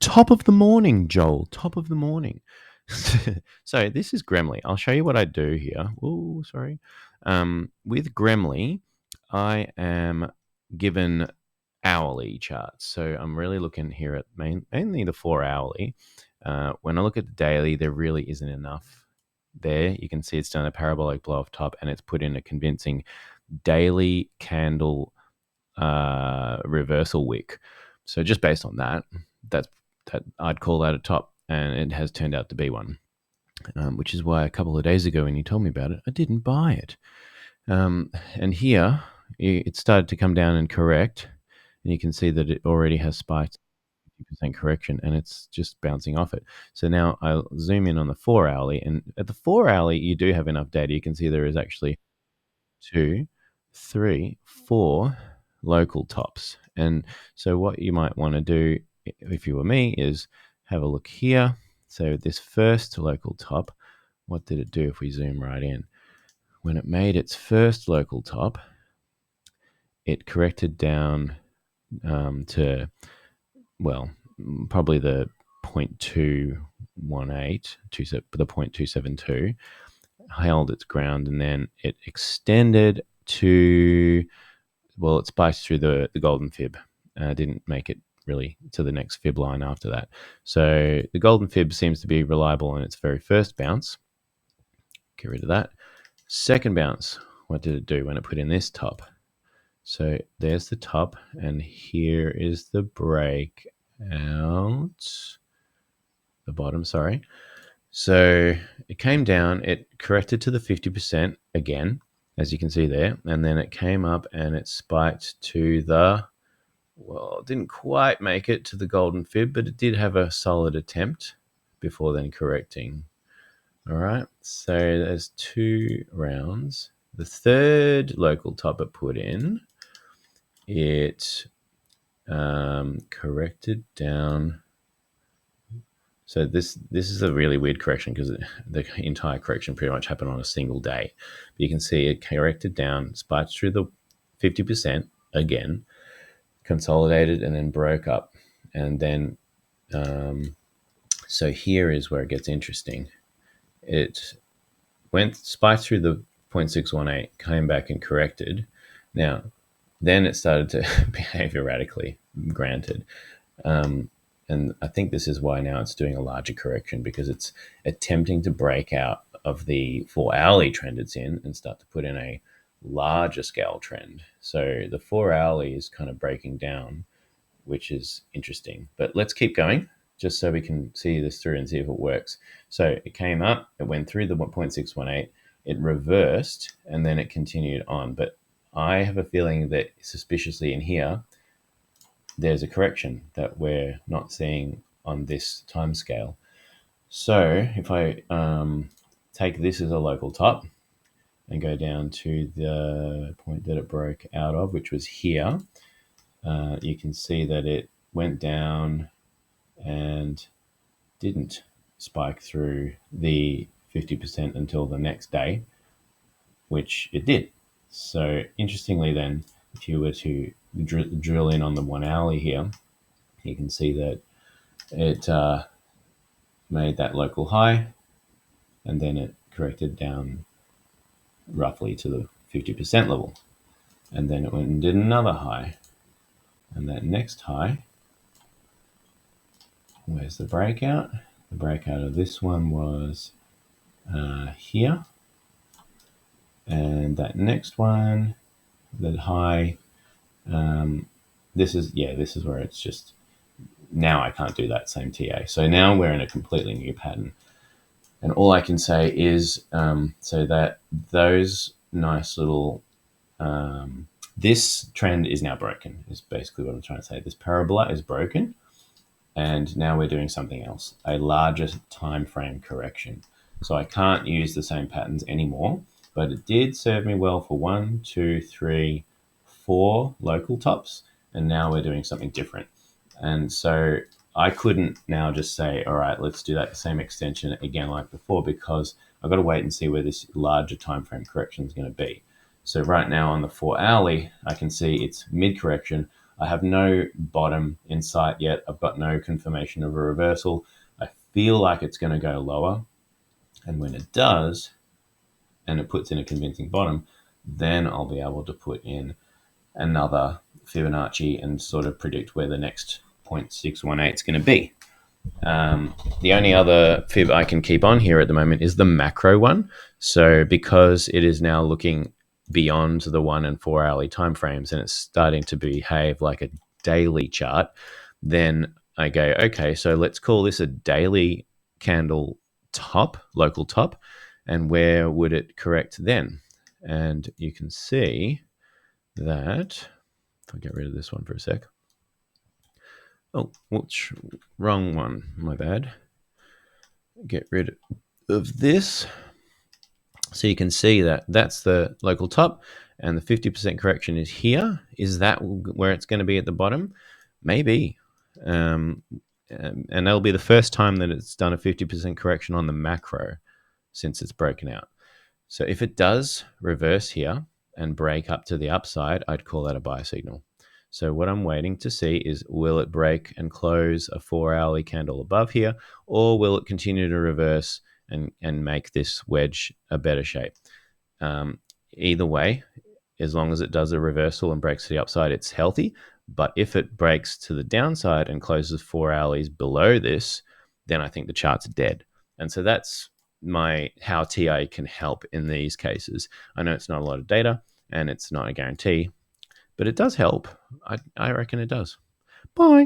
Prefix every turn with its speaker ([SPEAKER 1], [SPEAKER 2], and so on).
[SPEAKER 1] Top of the morning, Joel. Top of the morning. So this is GREMLY. I'll show you what I do here. Oh, sorry. With GREMLY, I am given hourly charts. So I'm really looking here at mainly the 4 hourly. When I look at the daily, there really isn't enough there. You can see it's done a parabolic blow off top, and it's put in a convincing daily candle reversal wick. So just based on that, that's that I'd call that a top, and it has turned out to be one. Which is why a couple of days ago when you told me about it, I didn't buy it. And here it started to come down and correct, and you can see that it already has spiked 50% correction, and it's just bouncing off it. So now I'll zoom in on the 4 hourly, and at the 4 hourly, you do have enough data. You can see there is actually 2, 3, 4 local tops. And so what you might want to do if you were me is have a look here. So this first local top, what did it do if we zoom right in? When it made its first local top, it corrected down to, well, probably the 0.218, the 0.272, held its ground, and then it extended to, well, it spiked through the golden fib. Didn't make it really to the next fib line after that. So the golden fib seems to be reliable on its very first bounce. Get rid of that. Second bounce, what did it do when it put in this top? So there's the top, and here is the breakout. The bottom, sorry. So it came down, it corrected to the 50% again, as you can see there, and then it came up and it spiked to the, well, it didn't quite make it to the golden fib, but it did have a solid attempt before then correcting. All right, so there's 2 rounds. The third local top it put in, it corrected down. So this is a really weird correction because the entire correction pretty much happened on a single day. But you can see it corrected down, spiked through the 50% again, consolidated, and then broke up. And then, so here is where it gets interesting. It spiked through the 0.618, came back and corrected. Now, then it started to behave erratically, granted. And I think this is why now it's doing a larger correction, because it's attempting to break out of the 4 hourly trend it's in and start to put in a larger scale trend. So the 4 hourly is kind of breaking down, which is interesting. But let's keep going just so we can see this through and see if it works. So it came up, it went through the 0.618, it reversed, and then it continued on. But I have a feeling that suspiciously in here, there's a correction that we're not seeing on this time scale. So if I take this as a local top and go down to the point that it broke out of, which was here, you can see that it went down and didn't spike through the 50% until the next day, which it did. So interestingly then, if you were to drill in on the 1 hourly here, you can see that it made that local high, and then it corrected down roughly to the 50% level. And then it went and did another high. And that next high, where's the breakout? The breakout of this one was here. And that next one, that high, this is where it's just, now I can't do that same TA. So now we're in a completely new pattern. And all I can say is, so that those nice little, this trend is now broken, is basically what I'm trying to say. This parabola is broken, and now we're doing something else, a larger time frame correction. So I can't use the same patterns anymore, but it did serve me well for 1, 2, 3, 4 local tops, and now we're doing something different. And so I couldn't now just say, all right, let's do that same extension again like before, because I've got to wait and see where this larger time frame correction is going to be. So right now on the 4 hourly, I can see it's mid correction. I have no bottom in sight yet. I've got no confirmation of a reversal. I feel like it's going to go lower. And when it does, and it puts in a convincing bottom, then I'll be able to put in another Fibonacci and sort of predict where the next 0.618 is going to be. The only other fib I can keep on here at the moment is the macro one. So because it is now looking beyond the 1 and 4 hourly timeframes and it's starting to behave like a daily chart, then I go, okay, so let's call this a daily candle top, local top, and where would it correct then? And you can see that, if I get rid of this one for a sec. Oh, whoops, wrong one, my bad. Get rid of this. So you can see that that's the local top and the 50% correction is here. Is that where it's going to be at the bottom? Maybe. And that'll be the first time that it's done a 50% correction on the macro since it's broken out. So if it does reverse here and break up to the upside, I'd call that a buy signal. So what I'm waiting to see is, will it break and close a 4 hourly candle above here, or will it continue to reverse and make this wedge a better shape? Either way, as long as it does a reversal and breaks to the upside, it's healthy. But if it breaks to the downside and closes 4 hourlies below this, then I think the chart's dead. And so that's how TI can help in these cases. I know it's not a lot of data and it's not a guarantee, but it does help. I reckon it does. Bye.